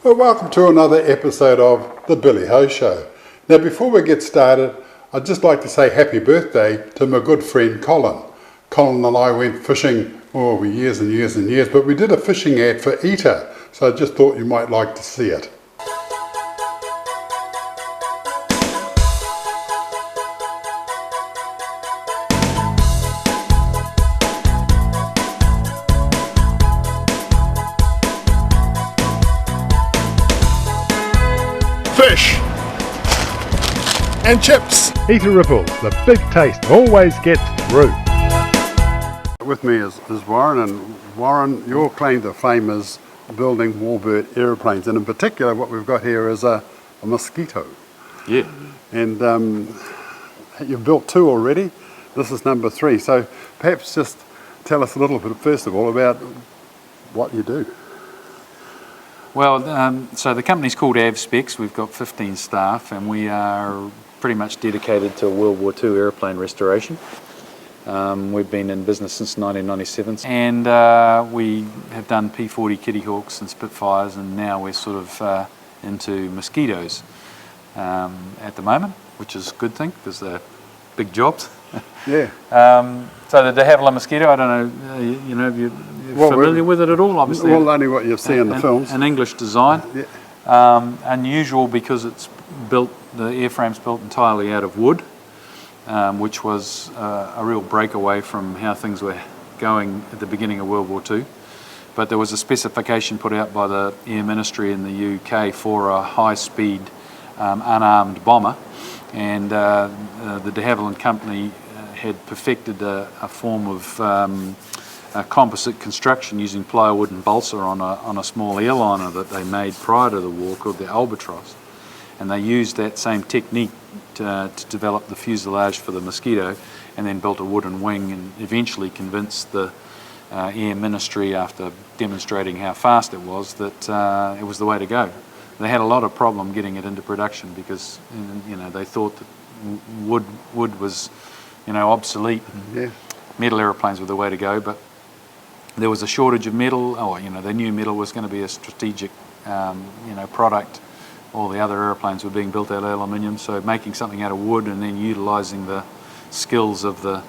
Well, welcome to another episode of The Billy Ho Show. Now, before we get started, I'd just like to say happy birthday to my good friend Colin. Colin and I went fishing for years and years and years, but we did a fishing ad for Eater, so I just thought you might like to see it. Fish and chips. Eater Ripples, the big taste always gets through. With me is Warren, and Warren, your claim to fame is building warbird aeroplanes, and in particular what we've got here is a Mosquito. Yeah. And you've built two already. This is number 3, so perhaps just tell us a little bit first of all about what you do. Well, so the company's called Avspecs. We've got 15 staff, and we are pretty much dedicated to World War II aeroplane restoration. We've been in business since 1997, and we have done P-40 Kitty Hawks and Spitfires, and now we're sort of into Mosquitoes at the moment, which is a good thing because they're big jobs. Yeah. So the de Havilland Mosquito, I don't know, you know, you're familiar with it at all, obviously. Well, only what you see in the films. An English design. Yeah. Unusual because it's built, the airframe's built entirely out of wood, which was a real breakaway from how things were going at the beginning of World War II. But there was a specification put out by the Air Ministry in the UK for a high-speed unarmed bomber, and the de Havilland company had perfected a form of a composite construction using plywood and balsa on a small airliner that they made prior to the war called the Albatross, and they used that same technique to develop the fuselage for the Mosquito, and then built a wooden wing, and eventually convinced the Air Ministry, after demonstrating how fast it was, that it was the way to go. They had a lot of problem getting it into production because, you know, they thought that wood was, you know, obsolete. Yeah. Metal aeroplanes were the way to go, but there was a shortage of metal. Oh, you know, they knew metal was going to be a strategic, you know, product. All the other airplanes were being built out of aluminium, so making something out of wood and then utilising the skills of the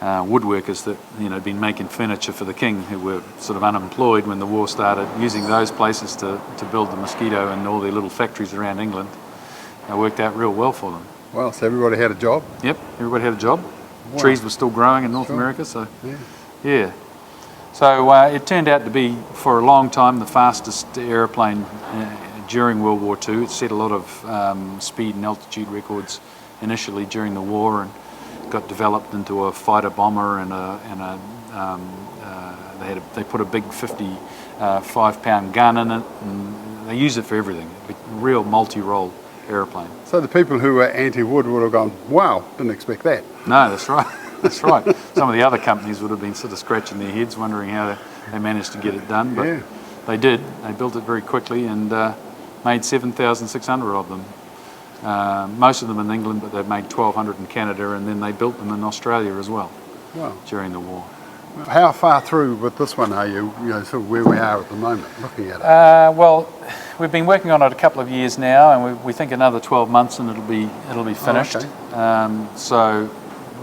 woodworkers that, you know, had been making furniture for the king, who were sort of unemployed when the war started, using those places to build the Mosquito and all their little factories around England. It worked out real well for them. Well, so everybody had a job? Yep, everybody had a job. Wow. Trees were still growing in North America, so yeah. So it turned out to be, for a long time, the fastest aeroplane during World War II. It set a lot of speed and altitude records initially during the war, and got developed into a fighter bomber, and they put a big 55-pound gun in it, and they use it for everything. A real multi-role aeroplane. So the people who were anti-wood would have gone, wow, didn't expect that. No, that's right. That's right. Some of the other companies would have been sort of scratching their heads, wondering how they managed to get it done, but they did. They built it very quickly and made 7,600 of them. Most of them in England, but they've made 1,200 in Canada, and then they built them in Australia as well. Wow. During the war. How far through with this one are you, sort of where we are at the moment, looking at it? Well, we've been working on it a couple of years now, and we think another 12 months and it'll be finished. Oh, okay. So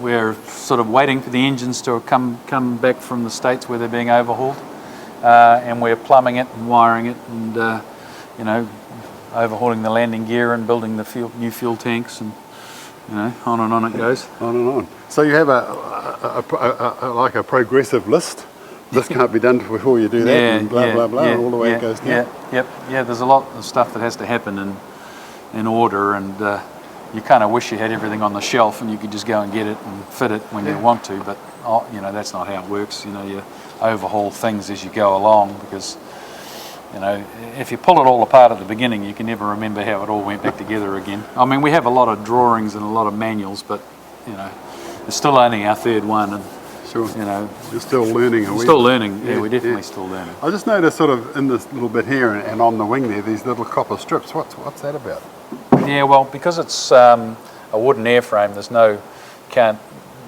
we're sort of waiting for the engines to come back from the States where they're being overhauled, and we're plumbing it and wiring it, and you know, overhauling the landing gear and building the new fuel tanks, and you know, on and on it goes. On and on. So you have like a progressive list. This can't be done before you do that, and blah blah blah, all the way it goes down. Yeah. There's a lot of stuff that has to happen in order, and you kind of wish you had everything on the shelf and you could just go and get it and fit it when you want to. But you know, that's not how it works. You know, you overhaul things as you go along, because you know, if you pull it all apart at the beginning, you can never remember how it all went back together again. I mean, we have a lot of drawings and a lot of manuals, but you know, it's still only our third one, and sure, you know, you're still learning. Still learning. Yeah, we're definitely still learning. I just noticed, sort of in this little bit here and on the wing there, these little copper strips. What's that about? Yeah, well, because it's a wooden airframe,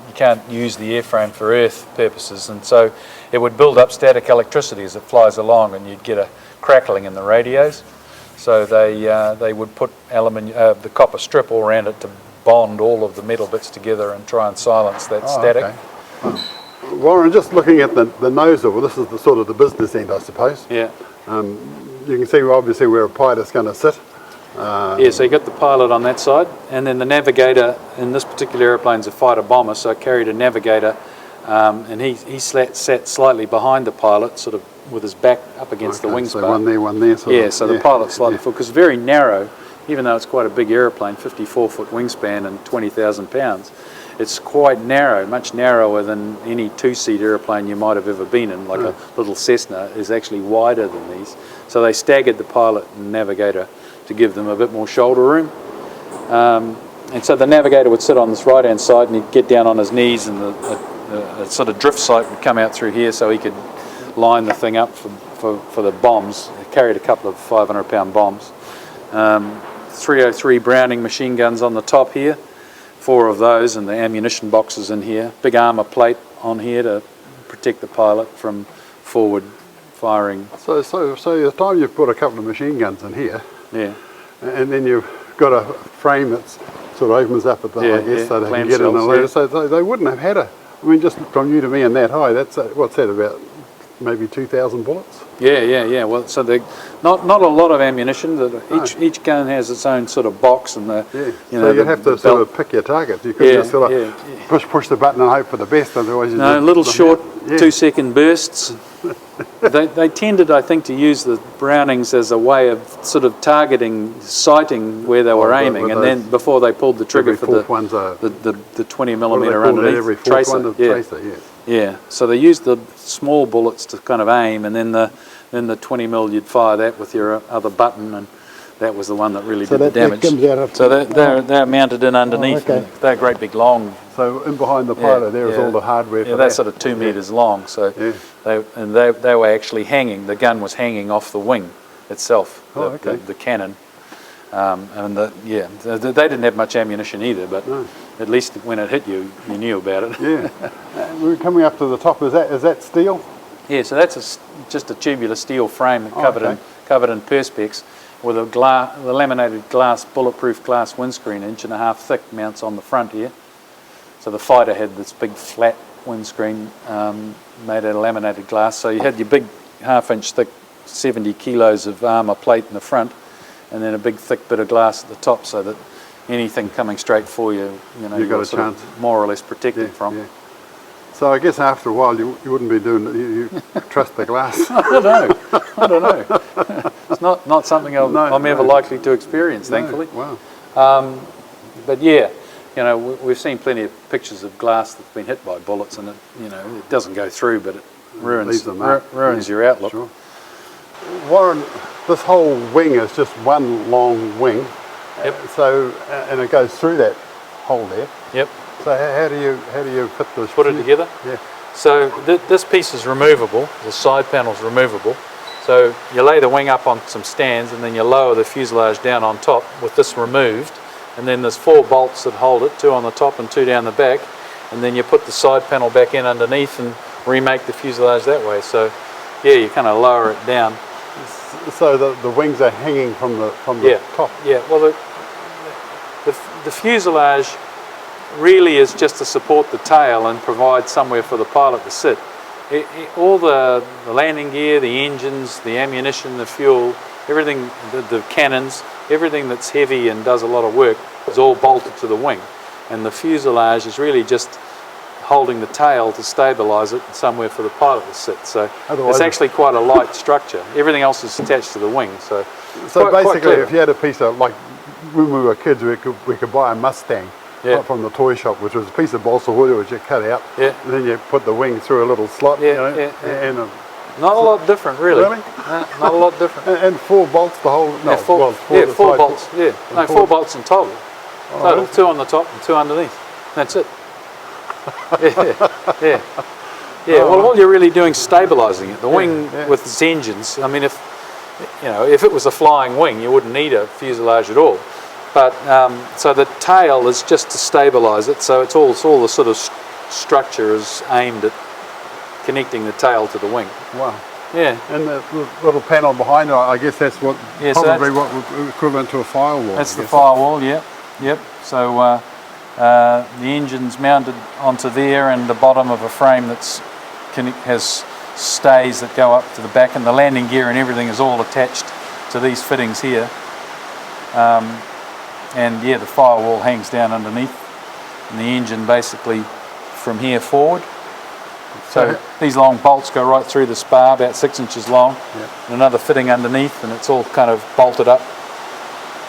you can't use the airframe for earth purposes, and so it would build up static electricity as it flies along, and you'd get a crackling in the radios. So they would put the copper strip all around it to bond all of the metal bits together and try and silence that static. Okay. Oh. Warren, just looking at the nozzle, well, this is the sort of the business end, I suppose. Yeah. You can see obviously where a pilot's going to sit. Yeah, so you got the pilot on that side, and then the navigator. In this particular airplane's a fighter bomber, so I carried a navigator, and he sat slightly behind the pilot, sort of with his back up against the wingspan. So one there. So the pilot's slightly forward, because it's very narrow, even though it's quite a big airplane, 54-foot wingspan and 20,000 pounds. It's quite narrow, much narrower than any two-seat airplane you might have ever been in, like a little Cessna is actually wider than these. So they staggered the pilot and navigator to give them a bit more shoulder room. And so the navigator would sit on this right-hand side and he'd get down on his knees, and a sort of drift sight would come out through here so he could line the thing up for the bombs. He carried a couple of 500-pound bombs. 303 Browning machine guns on the top here, 4 of those, and the ammunition boxes in here. Big armour plate on here to protect the pilot from forward firing. So the time you've put a couple of machine guns in here, Yeah. and then you've got a frame that sort of opens up at the, I guess, so they can get in Clamshells, the later. So they wouldn't have had I mean, just from you to me and that high, that's, what's that, about maybe 2,000 bullets? Yeah. Well, so not a lot of ammunition. Each gun has its own sort of box, and so you'd have to sort of pick your target. You couldn't just sort of push the button and hope for the best. Otherwise, little short 2-second bursts. They tended, I think, to use the Brownings as a way of sort of targeting, sighting where they were aiming, and then before they pulled the trigger for the 20mm underneath every tracer. Yeah, so they used the small bullets to kind of aim, and then the 20mm you'd fire that with your other button, and that was the one that really did the damage. So they're mounted in underneath. They're great big long. So in behind the pilot there is all the hardware for that. They're sort of 2 metres long. So they were actually hanging. The gun was hanging off the wing itself. The cannon. They didn't have much ammunition either, but at least when it hit you, you knew about it. Yeah. We're coming up to the top. Is that steel? Yeah. So that's just a tubular steel frame covered in Perspex, with the laminated glass, bulletproof glass windscreen, 1.5 inch thick, mounts on the front here. So the fighter had this big flat windscreen made out of laminated glass. So you had your big 1/2 inch thick, 70 kilos of armour plate in the front, and then a big thick bit of glass at the top, so that anything coming straight for you, you've got a chance, more or less protected from. Yeah. So I guess after a while you wouldn't be doing it. You trust the glass. I don't know. It's not something I'm ever likely to experience, thankfully. Wow. But yeah, we've seen plenty of pictures of glass that's been hit by bullets, and it doesn't go through, but it ruins your outlook. Sure. Warren, this whole wing is just one long wing. Yep. So and it goes through that hole there. Yep. So how do you fit this? Put it together? Yeah. So this piece is removable. The side panel's removable. So you lay the wing up on some stands, and then you lower the fuselage down on top with this removed, and then there's 4 bolts that hold it, 2 on the top and 2 down the back, and then you put the side panel back in underneath and remake the fuselage that way. So yeah, you kind of lower it down. So the wings are hanging from the top. Yeah. Well, the fuselage really is just to support the tail and provide somewhere for the pilot to sit. All the landing gear, the engines, the ammunition, the fuel, everything, the cannons, everything that's heavy and does a lot of work is all bolted to the wing. And the fuselage is really just holding the tail to stabilise it and somewhere for the pilot to sit. So it's actually quite a light structure. Everything else is attached to the wing. So basically, if you had a piece of, like when we were kids, we could buy a Mustang from the toy shop, which was a piece of balsa wood which you cut out, and then you put the wing through a little slot. And not a lot different, really. Not a lot different. And 4 bolts the whole. No, four bolts. Yeah, no, 4 bolts in total. Total, 2 on the top and 2 underneath. That's it. Yeah. Well, all you're really doing is stabilising it. The wing with its engines. I mean, if it was a flying wing, you wouldn't need a fuselage at all. But so the tail is just to stabilise it. So it's all the sort of structure is aimed at connecting the tail to the wing. Wow. Yeah. And the little panel behind it, I guess that's what Yeah, so probably what would equivalent to a firewall. That's the firewall, yep. So the engine's mounted onto there, and the bottom of a frame has stays that go up to the back, and the landing gear and everything is all attached to these fittings here. And yeah, the firewall hangs down underneath, and the engine basically from here forward. So these long bolts go right through the spar, about 6 inches long, and another fitting underneath, and it's all kind of bolted up.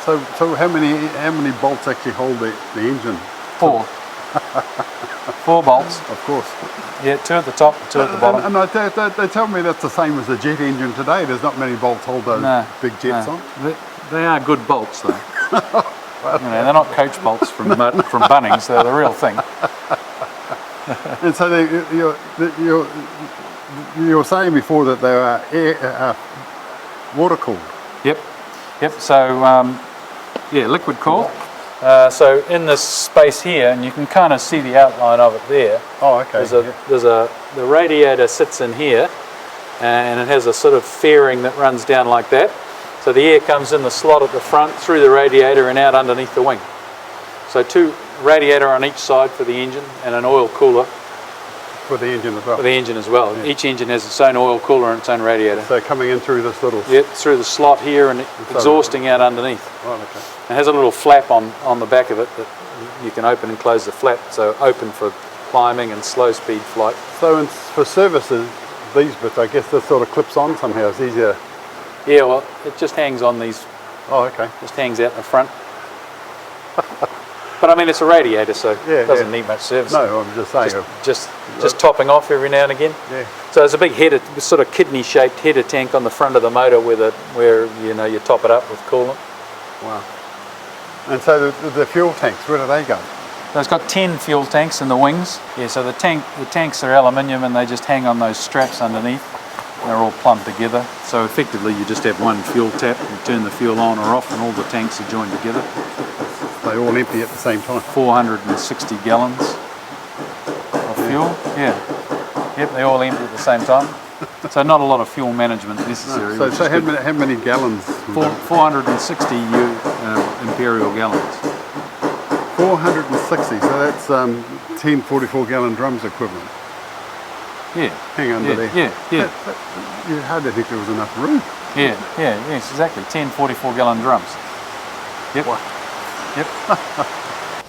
So how many bolts actually hold the engine? 4. 4 bolts. Of course. Yeah, 2 at the top, 2 at the bottom. And they tell me that's the same as the jet engine today. There's not many bolts hold those big jets on. They are good bolts though. They're not coach bolts from Bunnings. They're the real thing. And so you were saying before that they are water cooled. Yep. So liquid cooled. So in this space here, and you can kind of see the outline of it there. Oh, okay. The radiator sits in here, and it has a sort of fairing that runs down like that. So the air comes in the slot at the front, through the radiator and out underneath the wing. So 2 radiator on each side for the engine, and an oil cooler for the engine as well. For the engine as well. Yeah. Each engine has its own oil cooler and its own radiator. So coming in through this little... Yeah, through the slot here and exhausting out underneath. Right, okay. It has a little flap on the back of it that you can open and close the flap, so open for climbing and slow speed flight. So for services, these bits, I guess this sort of clips on somehow, it's easier. Yeah, well, it just hangs on these. Oh, okay. Just hangs out in the front. But I mean, it's a radiator, so it doesn't need much service. No, I'm just saying. Just topping off every now and again. Yeah. So there's a big header, sort of kidney-shaped header tank on the front of the motor where you top it up with coolant. Wow. And so the fuel tanks, where do they go? So it's got 10 fuel tanks in the wings. Yeah. So the tanks are aluminium, and they just hang on those straps underneath. They're all plumbed together. So effectively, you just have one fuel tap. You turn the fuel on or off, and all the tanks are joined together. They all empty at the same time. 460 gallons of fuel. Yeah. Yep, they all empty at the same time. So not a lot of fuel management necessary. No. So how many gallons? 460 imperial gallons. 460. So that's 10 44-gallon drums equivalent. Yeah. Hang under there. Yeah. You hardly think there was enough room. Yes, exactly. 10 44-gallon drums. Yep. Wow. Yep.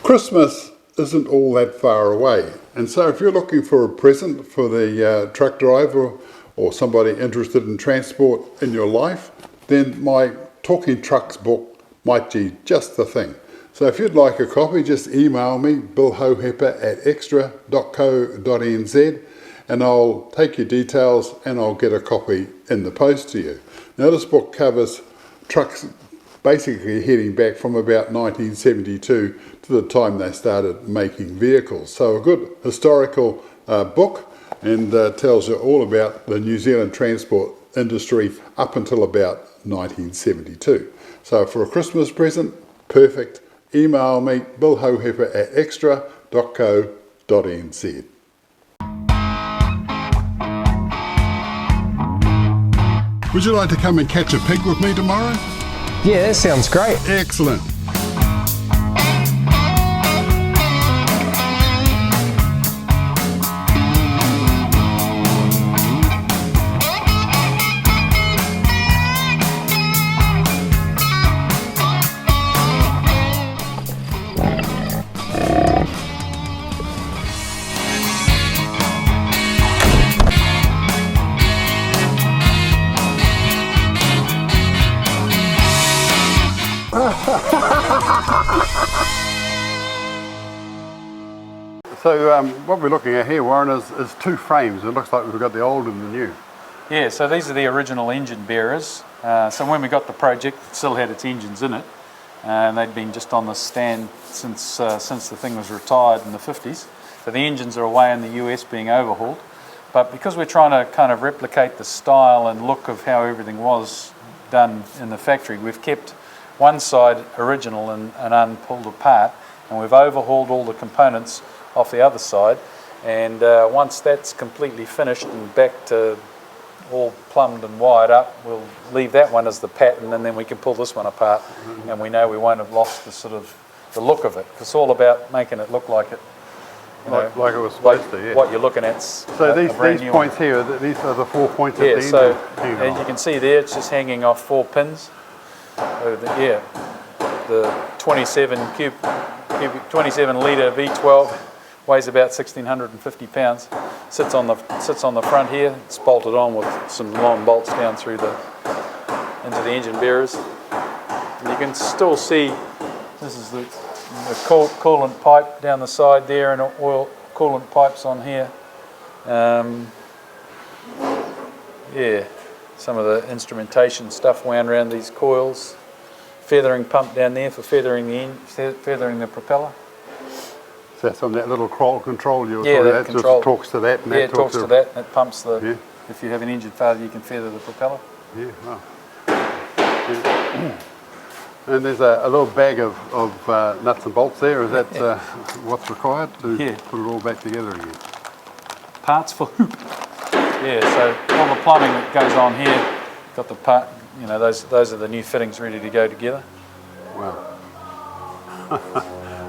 Christmas isn't all that far away, and so if you're looking for a present for the truck driver or somebody interested in transport in your life, then my Talking Trucks book might be just the thing. So if you'd like a copy, just email me, billhohepper@extra.co.nz, and I'll take your details and I'll get a copy in the post to you. Now this book covers trucks basically heading back from about 1972 to the time they started making vehicles. So a good historical book, and tells you all about the New Zealand transport industry up until about 1972. So for a Christmas present, perfect. Email me, billhohepper@extra.co.nz. Would you like to come and catch a pig with me tomorrow? Yeah, that sounds great. Excellent. So what we're looking at here, Warren, is 2 frames. It looks like we've got the old and the new. Yeah, so these are the original engine bearers. So when we got the project, it still had its engines in it, and they'd been just on the stand since the thing was retired in the 50s. So the engines are away in the US being overhauled. But because we're trying to kind of replicate the style and look of how everything was done in the factory, we've kept one side original and unpulled apart, and we've overhauled all the components off the other side. And once that's completely finished and back to all plumbed and wired up, we'll leave that one as the pattern, and then we can pull this one apart, and we know we won't have lost the sort of the look of it. It's all about making it look like it, you know, like it was supposed to, yeah. what you're looking at. So these points here, these are the 4 points at the end. So as you can see there, it's just hanging off 4 pins. So the 27 litre V12 weighs about 1,650 pounds. Sits on the front here. It's bolted on with some long bolts down through into the engine bearers. And you can still see this is the coolant pipe down the side there, and oil coolant pipes on here. Some of the instrumentation stuff wound around these coils. Feathering pump down there for feathering the propeller. So that's on that little control you were talking about. That control. Just talks to that. And it talks to that. It pumps the. Yeah. If you have an engine failure, you can feather the propeller. Yeah. Wow. Yeah. And there's a little bag of nuts and bolts there. Is that what's required to put it all back together again? Parts for hoop. Yeah. So all the plumbing that goes on here, got the part. You know, those are the new fittings ready to go together. Wow.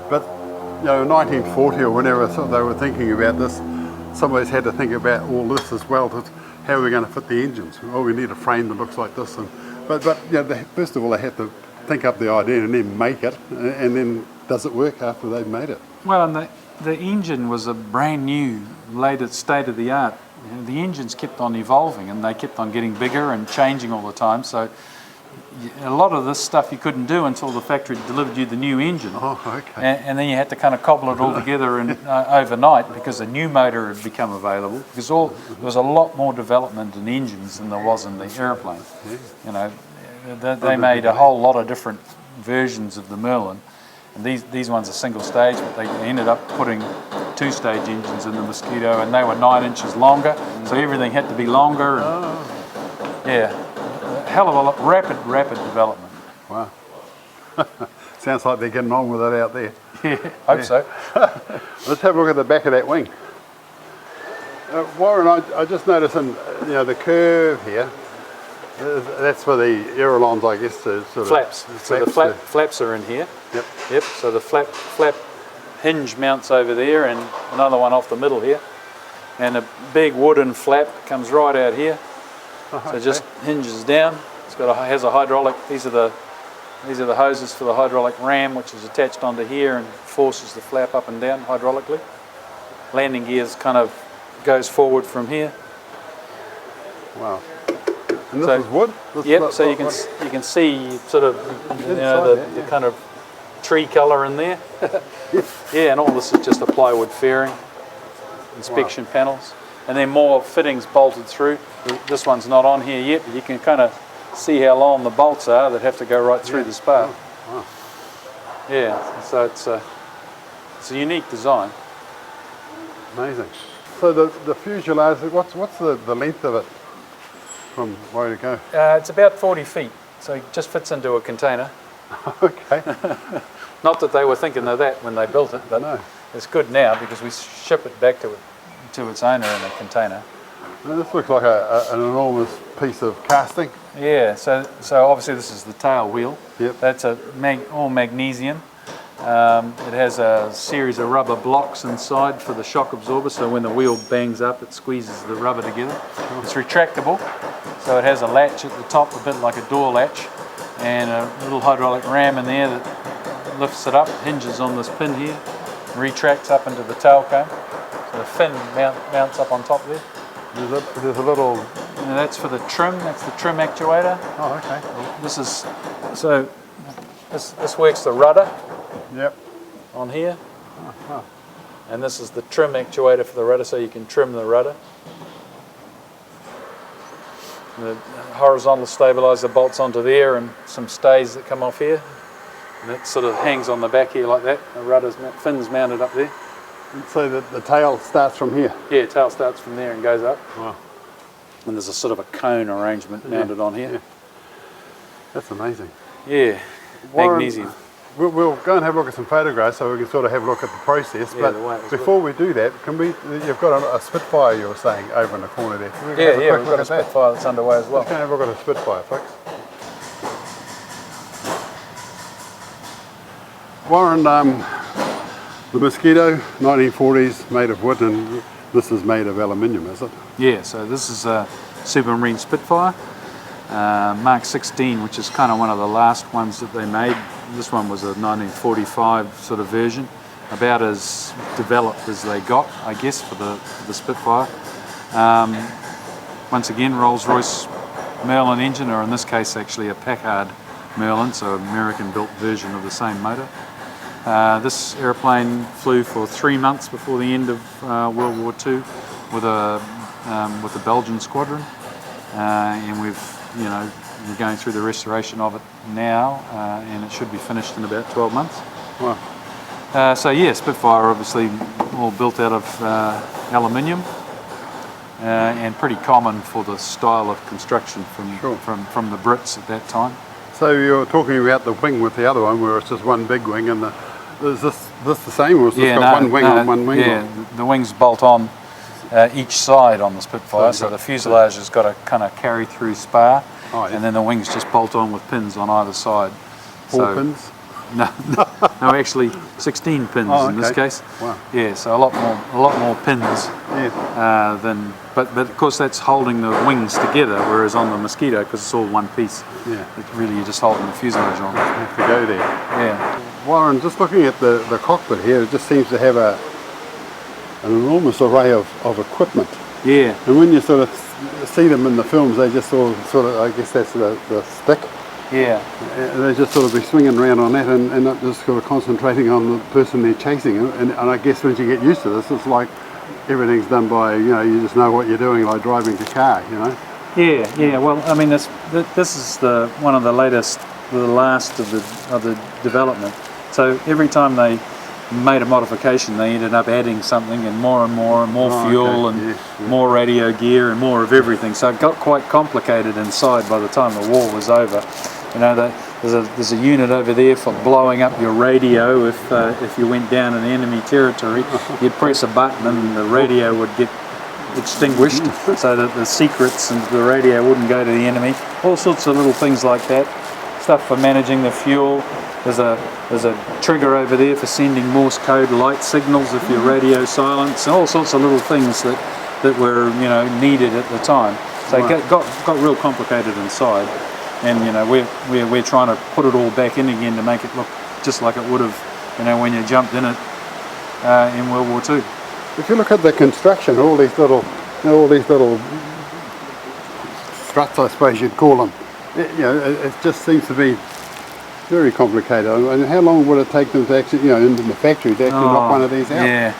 But, you know, 1940 or whenever they were thinking about this, somebody's had to think about all this as well. How are we going to fit the engines? Oh, we need a frame that looks like this. But you know, first of all, they had to think up the idea and then make it. And then does it work after they've made it? Well, and the engine was a brand new, latest state of the art. You know, the engines kept on evolving, and they kept on getting bigger and changing all the time. So a lot of this stuff you couldn't do until the factory delivered you the new engine. Oh, okay. And then you had to kind of cobble it all together overnight, because a new motor had become available. Because there was a lot more development in engines than there was in the aeroplane. Yeah. You know, they made a whole lot of different versions of the Merlin. And these ones are single stage, but they ended up putting 2-stage engines in the Mosquito, and they were 9 inches longer, so everything had to be longer. And, yeah, a hell of a lot, rapid development. Wow. Sounds like they're getting on with it out there. Yeah, hope so. Let's have a look at the back of that wing. Warren, I just noticed in the curve here, that's for the ailerons, I guess, to sort flaps. So the flaps are in here. Yep. So the flap hinge mounts over there, and another one off the middle here, and a big wooden flap comes right out here. So it just hinges down. Has a hydraulic. These are the hoses for the hydraulic ram, which is attached onto here and forces the flap up and down hydraulically. Landing gears kind of goes forward from here. Wow. And this is wood? So you can see sort of the kind of tree colour in there. Yeah, and all this is just a plywood fairing, inspection panels, and then more fittings bolted through. This one's not on here yet, but you can kind of see how long the bolts are that have to go right through the spar. Wow. Yeah, so it's a unique design. Amazing. So the fuselage, what's the length of it from where to go? It's about 40 feet, so it just fits into a container. Okay. Not that they were thinking of that when they built it, but no. It's good now because we ship it back to its owner in a container. Now this looks like an enormous piece of casting. Yeah, so obviously this is the tail wheel. Yep. That's all magnesium. It has a series of rubber blocks inside for the shock absorber, so when the wheel bangs up it squeezes the rubber together. It's retractable, so it has a latch at the top, a bit like a door latch, and a little hydraulic ram in there that lifts it up, hinges on this pin here, retracts up into the tail cone. So the fin mounts up on top there. There's a little... And that's for the trim, that's the trim actuator. Oh, okay. This works the rudder. Yep. On here. And this is the trim actuator for the rudder, so you can trim the rudder. The horizontal stabilizer bolts onto there, and some stays that come off here. And it sort of hangs on the back here like that. The fin's mounted up there. And so the tail starts from here? Yeah, tail starts from there and goes up. Wow. And there's a sort of a cone arrangement mounted on here. Yeah. That's amazing. Yeah, Warren, magnesium. we'll go and have a look at some photographs so we can sort of have a look at the process. Yeah, the way it was before we do that, can we? You've got a Spitfire, you were saying, over in the corner there. Can we have a Yeah, quick we've look got a at that? Spitfire that's underway as well. Let's go and have a look at a Spitfire, folks. Warren, the Mosquito, 1940s, made of wood, and this is made of aluminium, is it? Yeah, so this is a Supermarine Spitfire, Mark 16, which is kind of one of the last ones that they made. This one was a 1945 sort of version, about as developed as they got, I guess, for the Spitfire. Once again, Rolls-Royce Merlin engine, or in this case actually a Packard Merlin, so an American-built version of the same motor. This airplane flew for 3 months before the end of World War II with a Belgian squadron, and we're going through the restoration of it now, and it should be finished in about 12 months. Wow. So yeah, Spitfire obviously all built out of aluminium, and pretty common for the style of construction from the Brits at that time. So you're talking about the wing with the other one, where it's just one big wing, and is this the same, or is this got one wing on one wing? Yeah, the wings bolt on each side on the Spitfire, so the fuselage has got a kind of carry through spar, and then the wings just bolt on with pins on either side. Four pins? No, actually 16 pins in this case. Wow. Yeah, so a lot more pins than, but of course that's holding the wings together, whereas on the Mosquito, because it's all one piece, really you're just holding the fuselage on. You have to go there. Yeah. Warren, just looking at the cockpit here, it just seems to have an enormous array of equipment. Yeah. And when you sort of see them in the films, they just sort of I guess that's the stick. Yeah. They just sort of be swinging around on that and not just sort of concentrating on the person they're chasing. And I guess once you get used to this, it's like everything's done by, you just know what you're doing, like driving a car, Yeah. Well, I mean, this is one of the last of the development. So every time they made a modification, they ended up adding something and more fuel and more radio gear and more of everything. So it got quite complicated inside by the time the war was over. There's a unit over there for blowing up your radio if you went down in enemy territory. You'd press a button and the radio would get extinguished so that the secrets and the radio wouldn't go to the enemy. All sorts of little things like that. Stuff for managing the fuel. There's a trigger over there for sending Morse code light signals if your radio's silent. All sorts of little things that were needed at the time. So it got real complicated inside, and we're trying to put it all back in again to make it look just like it would have when you jumped in it in World War II. If you look at the construction, all these little struts, I suppose you'd call them. It just seems to be very complicated. And how long would it take them to actually, in the factory, to actually knock one of these out? Yeah,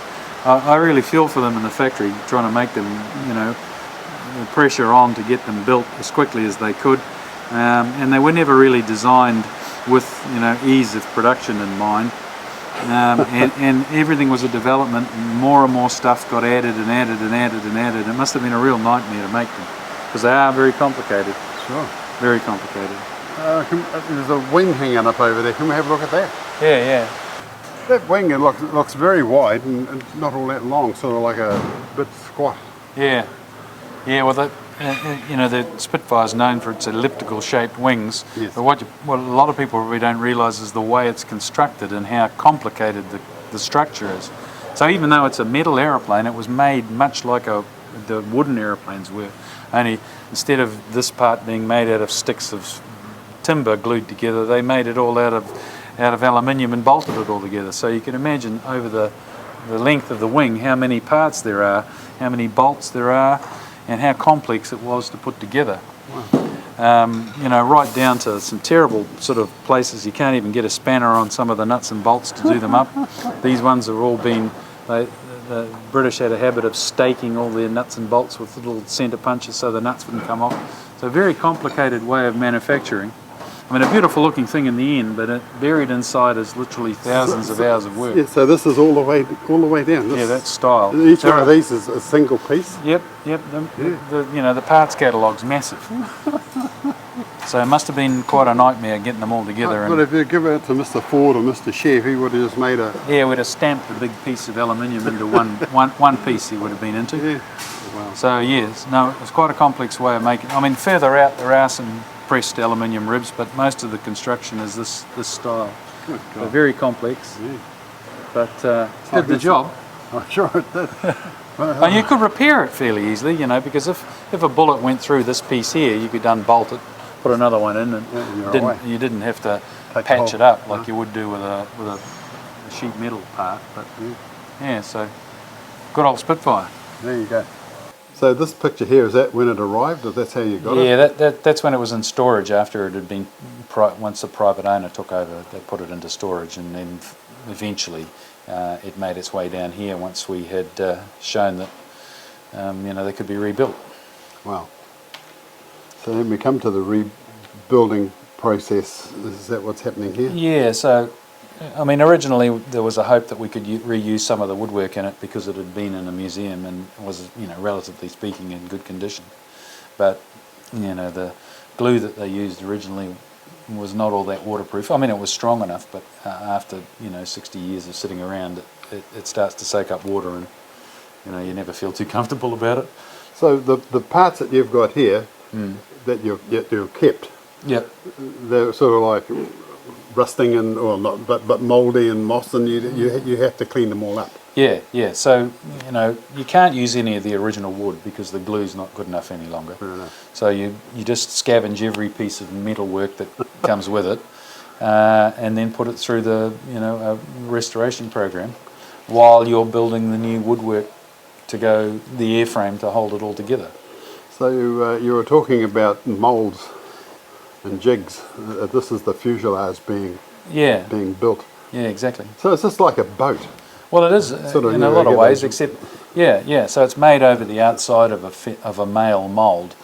I really feel for them in the factory, trying to make them, the pressure on to get them built as quickly as they could. And they were never really designed with, ease of production in mind. And everything was a development, and more stuff got added and added and added and added. It must have been a real nightmare to make them, because they are very complicated. Sure. Very complicated. There's a wing hanging up over there. Can we have a look at that? Yeah. That wing looks very wide and not all that long, sort of like a bit squat. Yeah. Well, the Spitfire's known for its elliptical shaped wings. Yes. But what a lot of people really don't realise is the way it's constructed and how complicated the structure is. So even though it's a metal aeroplane, it was made much like the wooden aeroplanes were. Only instead of this part being made out of sticks of timber glued together, they made it all out of aluminium and bolted it all together. So you can imagine over the length of the wing how many parts there are, how many bolts there are, and how complex it was to put together. Wow. Right down to some terrible sort of places you can't even get a spanner on some of the nuts and bolts to do them up. These ones have all been. The British had a habit of staking all their nuts and bolts with little centre punches so the nuts wouldn't come off. So a very complicated way of manufacturing. I mean, a beautiful looking thing in the end, but buried inside is literally thousands of hours of work. Yeah, so this is all the way down. That's style. Each one of these is a single piece. Yep. The parts catalogue's massive. So it must have been quite a nightmare getting them all together. But if you give it to Mr. Ford or Mr. Chef, he would have just made a... Yeah, we'd have stamped a big piece of aluminium into one piece he would have been into. Yeah. Wow. So yes, no, it was quite a complex way of making. I mean, further out there are some pressed aluminium ribs, but most of the construction is this style. Good So God. very complex, Yeah. but did the job. I'm sure it did. And you could repair it fairly easily, you know, because if a bullet went through this piece here, you could unbolt it, put another one in, and you're away. you didn't have to Take the patch whole- it up like you would do with a sheet metal part. But yeah, so good old Spitfire. There you go. So this picture here, is that when it arrived, or that's how you got it? Yeah, that's when it was in storage after it had been, once the private owner took over, they put it into storage, and then eventually it made its way down here once we had shown that you know, they could be rebuilt. Wow. So then we come to the rebuilding process. Is that what's happening here? Yeah, so I mean, originally there was a hope that we could reuse some of the woodwork in it because it had been in a museum and was, you know, relatively speaking, in good condition. But you know, the glue that they used originally was not all that waterproof. I mean, it was strong enough, but after, you know, 60 years of sitting around, it starts to soak up water, and you know, you never feel too comfortable about it. So the parts that you've got here that you've kept, Yep. they're sort of like rusting and, or not, but mouldy and moss, and you have to clean them all up. Yeah, yeah. So, you know, you can't use any of the original wood because the glue's not good enough any longer. Fair enough. So you just scavenge every piece of metal work that comes with it, and then put it through the, you know, restoration program while you're building the new woodwork to go, the airframe to hold it all together. So you were talking about moulds and jigs. This is the fuselage being built. Yeah, exactly. So it's just like a boat. Well, it is Sort of, in you a know, lot of get ways, those- except yeah. So it's made over the outside of a male mould,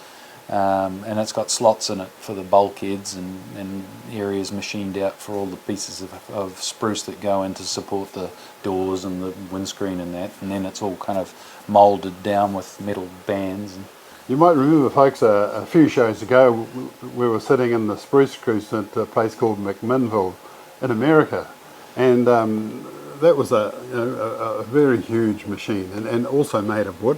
and it's got slots in it for the bulkheads and areas machined out for all the pieces of spruce that go in to support the doors and the windscreen and that. And then it's all kind of moulded down with metal bands. And You might remember, folks, a few shows ago, we were sitting in the spruce cruise at a place called McMinnville in America, and that was a very huge machine, and also made of wood.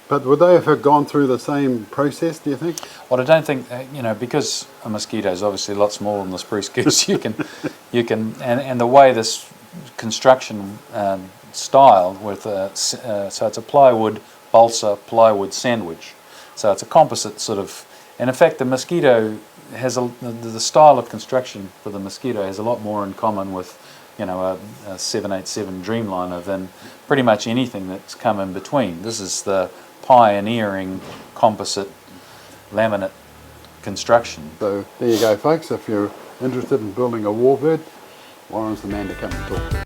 But would they have gone through the same process, do you think? well, I don't think you know, because a mosquito is obviously a lot smaller than the spruce goose. you can, and the way this construction style with so it's a plywood balsa plywood sandwich. So it's a composite sort of, and in fact the Mosquito has the style of construction for the Mosquito has a lot more in common with, you know, a 787 Dreamliner than pretty much anything that's come in between. This is the pioneering composite laminate construction. So there you go, folks. If you're interested in building a warbird, Warren's the man to come and talk to.